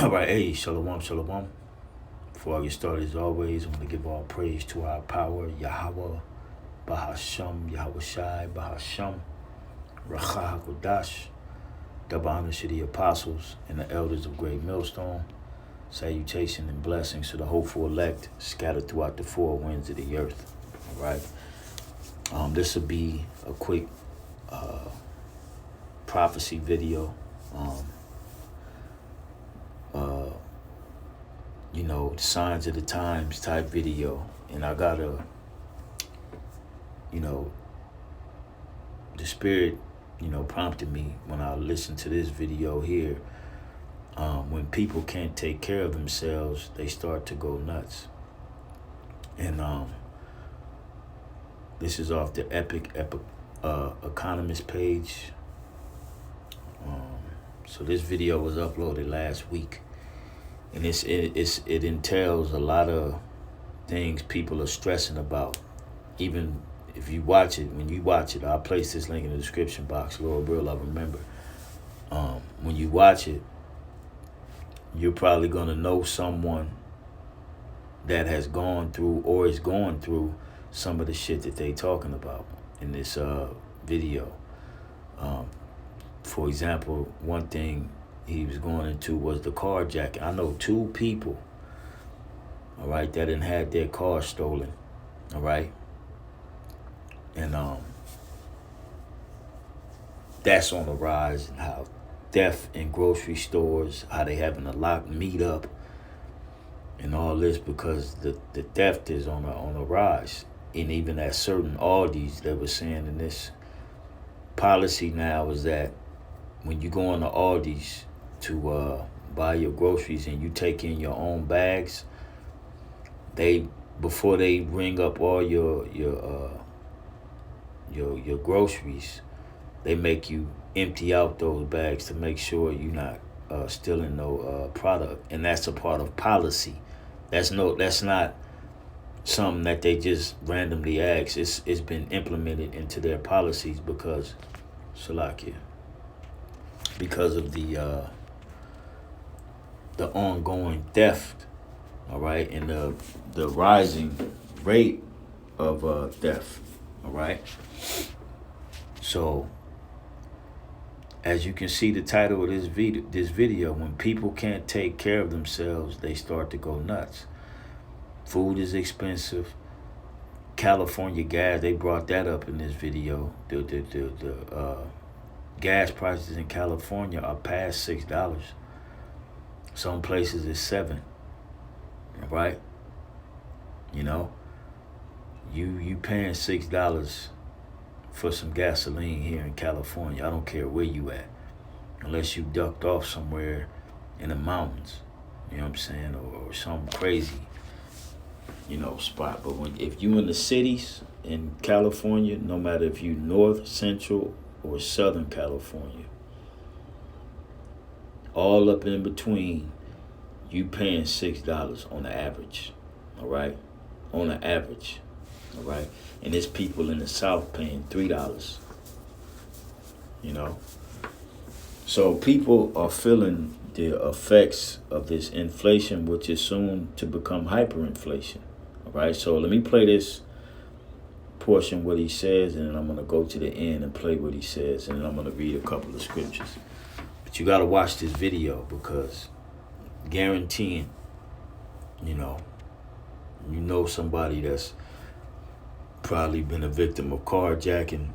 All right, hey, shalom, shalom. Before I get started, as always, I want to give all praise to our power, Yahweh, Bahasham, Yahweh Shai, Bahasham, Racha HaKodash. Double honor to the apostles and the elders of Great Millstone. Salutation and blessings to the hopeful elect scattered throughout the four winds of the earth. All right. This will be a quick prophecy video. Signs of the times type video. And I got the spirit, prompted me when I listened to this video here. When people can't take care of themselves, they start to go nuts. And this is off the Epic Economist page. So this video was uploaded last week. And it entails a lot of things people are stressing about. Even if you watch it, when you watch it, I'll place this link in the description box. Lord will, I remember. When you watch it, you're probably going to know someone that has gone through or is going through some of the shit that they talking about in this video. For example, one thing he was going into was the carjacking. I know two people, all right, that done had their car stolen, all right? And that's on the rise, and how theft in grocery stores, how they having a lock meetup and all this, because the theft is on a rise. And even at certain Aldis, they were saying in this policy now is that when you go on the Aldis to buy your groceries and you take in your own bags, before they ring up all your groceries, they make you empty out those bags to make sure you're not stealing no product. And that's a part of policy. That's not something that they just randomly ask. It's been implemented into their policies because of the ongoing theft, all right, and the rising rate of theft, all right. So, as you can see, the title of this video, when people can't take care of themselves, they start to go nuts. Food is expensive. California gas, they brought that up in this video. The gas prices in California are past $6. Some places it's $7. Right? You paying $6 for some gasoline here in California. I don't care where you at, unless you ducked off somewhere in the mountains. You know what I'm saying, or some crazy, spot. But if you in the cities in California, no matter if you North, Central, or Southern California, all up in between, you paying $6 on the average, all right? On the average, all right? And there's people in the South paying $3, So people are feeling the effects of this inflation, which is soon to become hyperinflation, all right? So let me play this portion, what he says, and then I'm going to go to the end and play what he says, and then I'm going to read a couple of scriptures. But you got to watch this video, because guaranteeing, somebody that's probably been a victim of carjacking,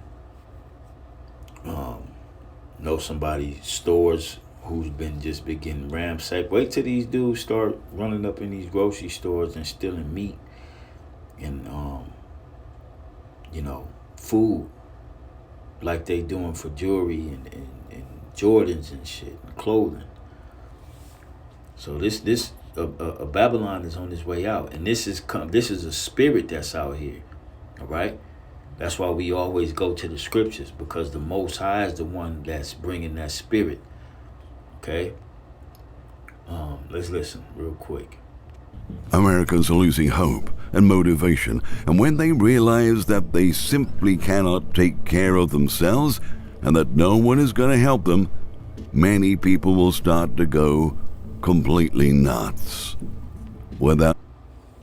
know somebody stores who's been getting ransacked. Wait till these dudes start running up in these grocery stores and stealing meat and food like they doing for jewelry and Jordans and shit and clothing. So this Babylon is on its way out, and this is a spirit that's out here, all right? That's why we always go to the scriptures, because the Most High is the one that's bringing that spirit. Okay. Let's listen real quick. Americans are losing hope and motivation, and when they realize that they simply cannot take care of themselves and that no one is going to help them, many people will start to go completely nuts. Without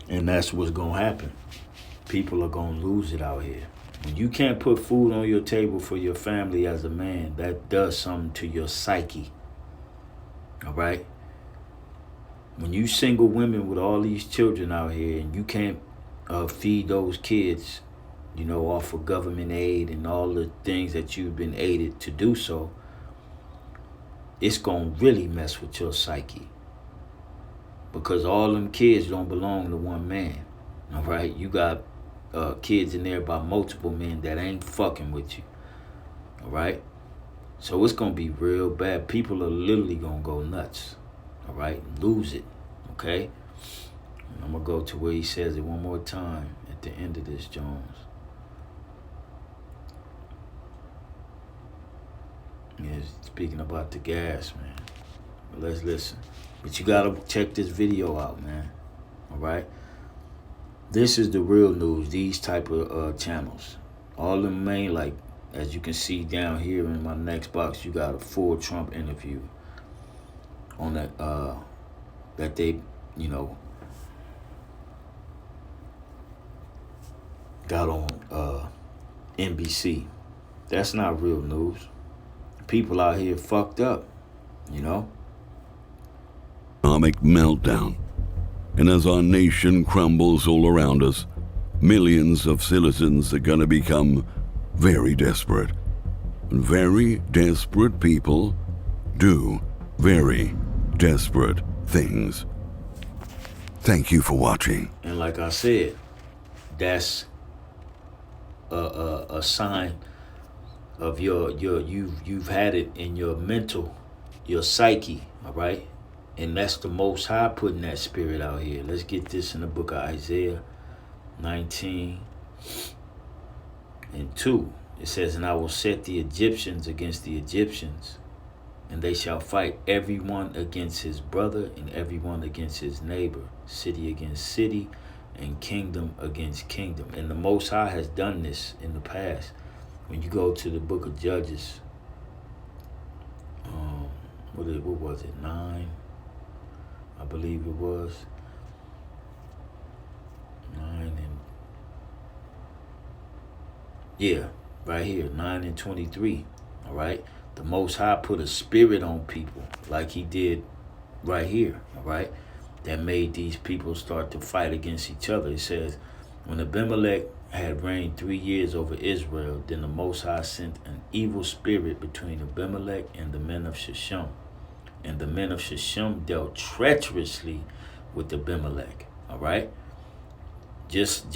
And that's what's gonna happen. People are gonna lose it out here. When you can't put food on your table for your family as a man, that does something to your psyche. All right? When you single women with all these children out here and you can't feed those kids, off of government aid and all the things that you've been aided to do so, it's gonna really mess with your psyche. Because all them kids don't belong to one man. All right? You got kids in there by multiple men that ain't fucking with you. All right? So it's going to be real bad. People are literally going to go nuts. All right? Lose it. Okay? And I'm going to go to where he says it one more time at the end of this, Jones. Yeah, speaking about the gas, man. But let's listen. But you got to check this video out, man. All right? This is the real news, these type of channels. All the main, like, as you can see down here in my next box, you got a full Trump interview on that they, got on NBC. That's not real news. People out here fucked up, economic meltdown. And as our nation crumbles all around us, millions of citizens are going to become very desperate. And very desperate people do very desperate things. Thank you for watching. And like I said, that's a sign of you've had it in your mental, your psyche, all right? And that's the Most High putting that spirit out here. Let's get this in the book of Isaiah 19:2. It says, "And I will set the Egyptians against the Egyptians, and they shall fight everyone against his brother and everyone against his neighbor, city against city, and kingdom against kingdom." And the Most High has done this in the past. When you go to the book of Judges, what was it, 9? I believe it was 9 and right here, 9 and 23. All right, the Most High put a spirit on people like He did right here. All right, that made these people start to fight against each other. It says, "When Abimelech had reigned 3 years over Israel, then the Most High sent an evil spirit between Abimelech and the men of Shechem. And the men of Shechem dealt treacherously with Abimelech." All right? Just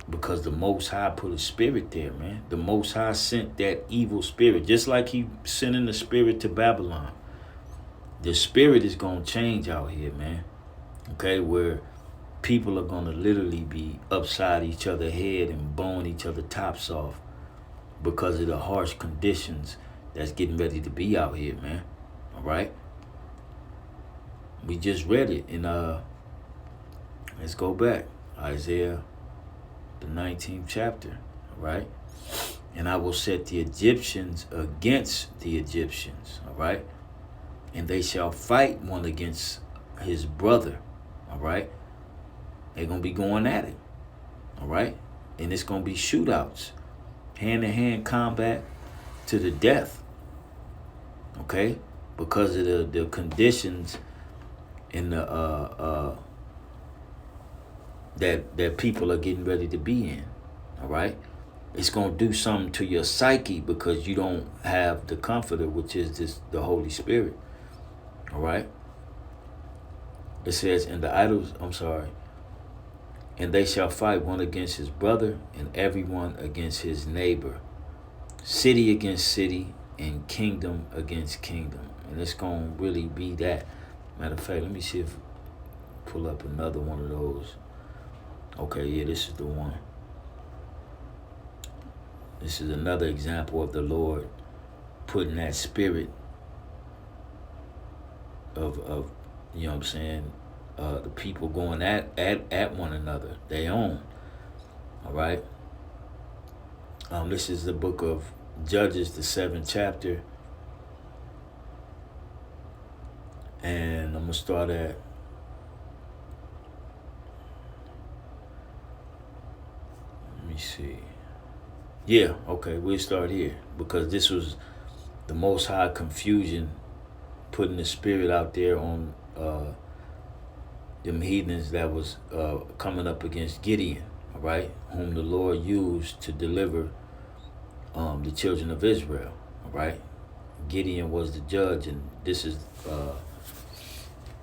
because the Most High put a spirit there, man. The Most High sent that evil spirit. Just like He sent in the spirit to Babylon. The spirit is going to change out here, man. Okay? Where people are going to literally be upside each other's head and blowing each other tops off because of the harsh conditions that's getting ready to be out here, man. All right? We just read it in let's go back. Isaiah, the 19th chapter, all right? "And I will set the Egyptians against the Egyptians," all right? "And they shall fight one against his brother," all right? They're going to be going at it, all right? And it's going to be shootouts, hand-to-hand combat to the death, okay? Because of the conditions in the that people are getting ready to be in. All right, it's gonna do something to your psyche because you don't have the Comforter, which is the Holy Spirit. All right. It says, "And the idols," "and they shall fight one against his brother and everyone against his neighbor, city against city, and kingdom against kingdom." And it's gonna really be that. Matter of fact, let me see if pull up another one of those. Okay, yeah, this is the one. This is another example of the Lord putting that spirit of you know what I'm saying, the people going at one another, they own. All right. This is the book of Judges, the 7th chapter. And I'm gonna start at let me see. Yeah, okay, we'll start here because this was the Most High confusion, putting the spirit out there on them heathens that was coming up against Gideon, all right, whom the Lord used to deliver the children of Israel, all right. Gideon was the judge, and this is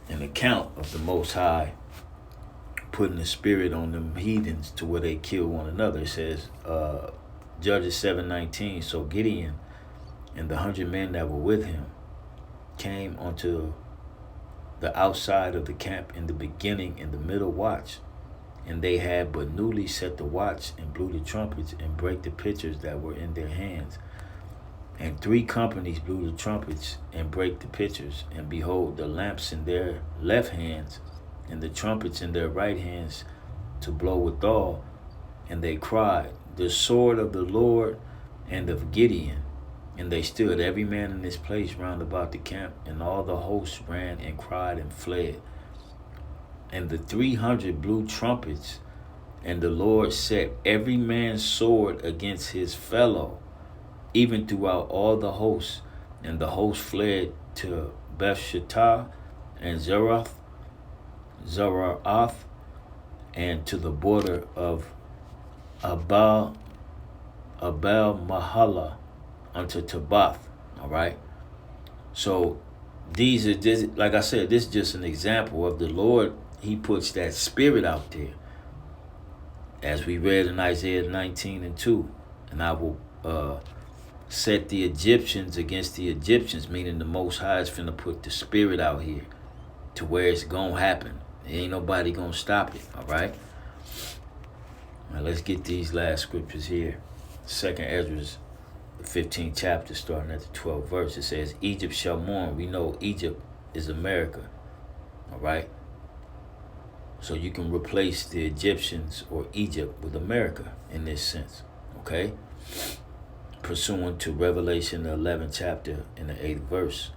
an account of the Most High putting the spirit on them heathens to where they kill one another. It says, Judges 7:19. So Gideon and the 100 men that were with him came onto the outside of the camp in the beginning, in the middle watch, and they had but newly set the watch and blew the trumpets and brake the pitchers that were in their hands. And 3 companies blew the trumpets and brake the pitchers, and behold, the lamps in their left hands and the trumpets in their right hands to blow withal. And they cried, the sword of the Lord and of Gideon. And they stood every man in his place round about the camp, and all the hosts ran and cried and fled. And the 300 blew trumpets, and the Lord set every man's sword against his fellow, even throughout all the hosts. And the host fled to Bethshittah and Zerath, and to the border of Abel Mahala unto Tabath. All right. So these are just, like I said, this is just an example of the Lord. He puts that spirit out there, as we read in Isaiah 19:2. And I will set the Egyptians against the Egyptians, meaning the Most High is finna put the spirit out here to where it's gonna happen. Ain't nobody gonna stop it. All right. Now let's get these last scriptures here. 2nd Ezra, the 15th chapter, starting at the 12th verse. It says, Egypt shall mourn. We know Egypt is America. All right. So you can replace the Egyptians or Egypt with America in this sense. Okay. Pursuant to Revelation, the 11th chapter, in the 8th verse,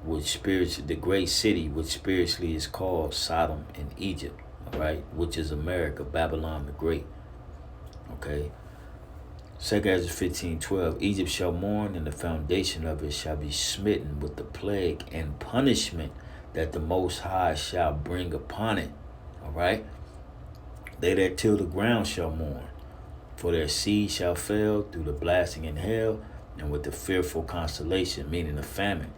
the great city, which spiritually is called Sodom and Egypt, all right, which is America, Babylon the Great. Okay. 2nd Ezra 15:12. Egypt shall mourn, and the foundation of it shall be smitten with the plague and punishment that the Most High shall bring upon it. All right. They that till the ground shall mourn, for their seed shall fail through the blasting in hell, and with the fearful constellation, meaning the famine.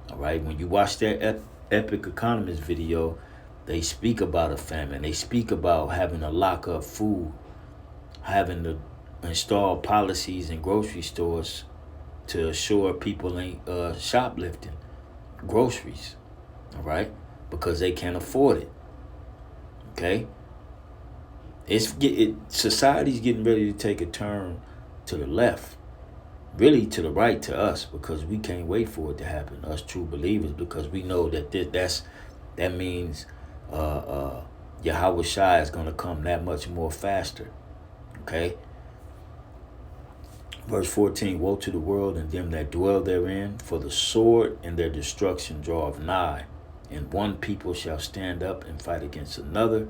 All right. When you watch that Epic Economist video, they speak about a famine. They speak about having to lock up food, having to install policies in grocery stores to assure people ain't shoplifting groceries. All right. Because they can't afford it. Okay. Society's getting ready to take a turn to the left, really to the right to us, because we can't wait for it to happen, us true believers, because we know that that means Yahweh Shai is going to come that much more faster. Okay. Verse 14, woe to the world and them that dwell therein, for the sword and their destruction draweth nigh, and one people shall stand up and fight against another,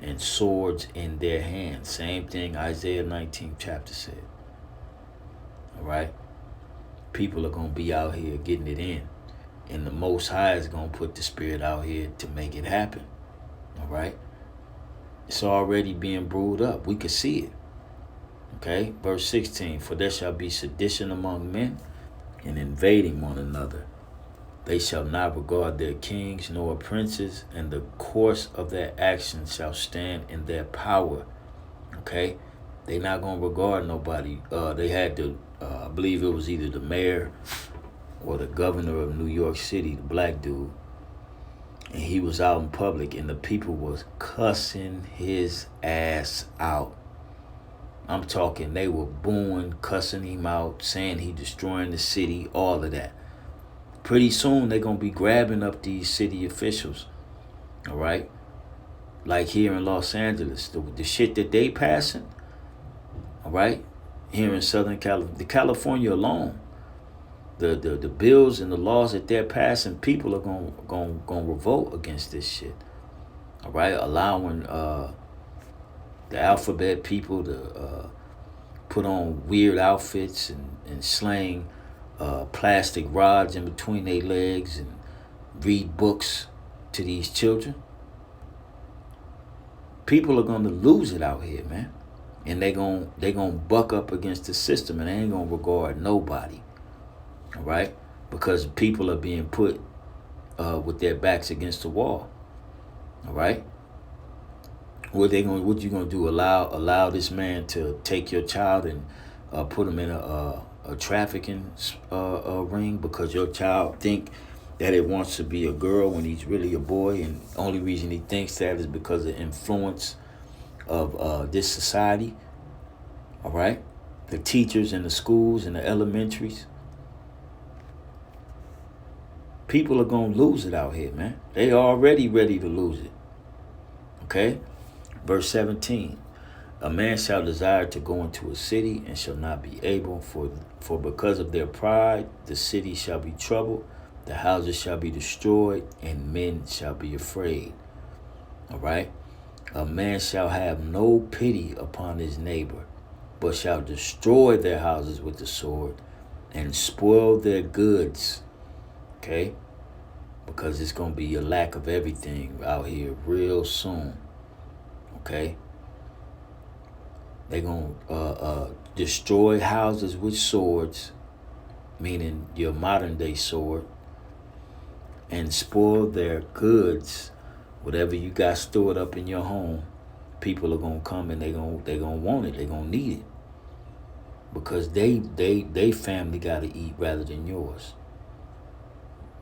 and swords in their hands. Same thing Isaiah 19 chapter said. All right. People are going to be out here getting it in. And the Most High is going to put the spirit out here to make it happen. All right. It's already being brewed up. We can see it. Okay. Verse 16. For there shall be sedition among men, and invading one another. They shall not regard their kings nor princes, and the course of their actions shall stand in their power. Okay? They not going to regard nobody. They had to, I believe it was either the mayor or the governor of New York City, the black dude. And he was out in public, and the people was cussing his ass out. I'm talking, they were booing, cussing him out, saying he destroying the city, all of that. Pretty soon, they're going to be grabbing up these city officials, all right? Like here in Los Angeles, the shit that they passing, all right? Here in Southern California alone, the bills and the laws that they're passing, people are gonna revolt against this shit. All right, allowing the alphabet people to put on weird outfits and slang plastic rods in between their legs and read books to these children. People are gonna lose it out here, man, and they gonna buck up against the system, and they ain't gonna regard nobody. All right, because people are being put with their backs against the wall. All right, what you gonna do? Allow this man to take your child and put him in a trafficking ring because your child think that it wants to be a girl when he's really a boy, and the only reason he thinks that is because of the influence of this society. All right, the teachers in the schools and the elementaries. People are gonna lose it out here, man. They already ready to lose it. Okay, verse 17. A man shall desire to go into a city and shall not be able, for because of their pride the city shall be troubled, the houses shall be destroyed, and men shall be afraid. All right? A man shall have no pity upon his neighbor, but shall destroy their houses with the sword and spoil their goods. Okay? Because it's going to be a lack of everything out here real soon. Okay? They're going to destroy houses with swords, meaning your modern day sword, and spoil their goods. Whatever you got stored up in your home, people are going to come and they're going to want it. They're going to need it. Because they family got to eat rather than yours.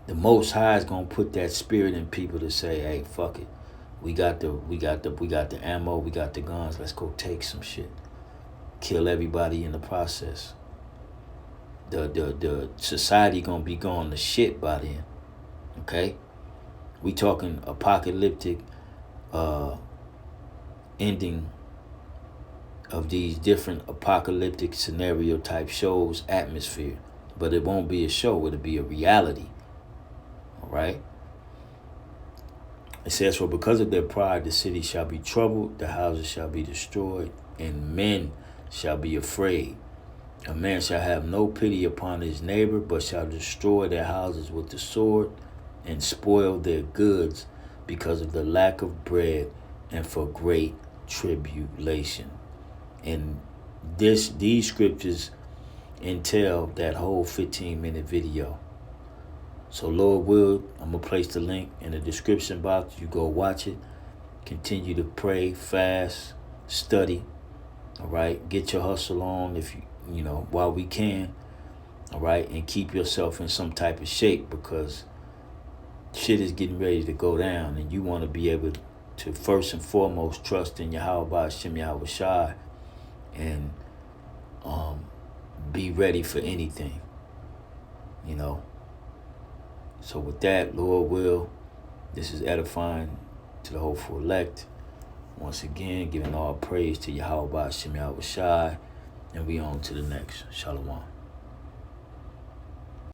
The Most High is going to put that spirit in people to say, hey, fuck it. We got the ammo, we got the guns, let's go take some shit. Kill everybody in the process. The society gonna be going to shit by then. Okay? We talking apocalyptic ending of these different apocalyptic scenario type shows, atmosphere. But it won't be a show, it'll be a reality. All right? It says, for because of their pride, the city shall be troubled, the houses shall be destroyed, and men shall be afraid. A man shall have no pity upon his neighbor, but shall destroy their houses with the sword and spoil their goods because of the lack of bread and for great tribulation. And these scriptures entail that whole 15-minute video. So Lord will, I'm going to place the link in the description box. You go watch it. Continue to pray, fast, study. All right. Get your hustle on if you know, while we can. All right. And keep yourself in some type of shape because shit is getting ready to go down. And you want to be able to first and foremost trust in Yahweh Shem Yahweh Shai and be ready for anything. You know. So with that, Lord will, this is edifying to the hopeful elect. Once again, giving all praise to Yahweh Shem Yahweh Shai, and we on to the next. Shalom.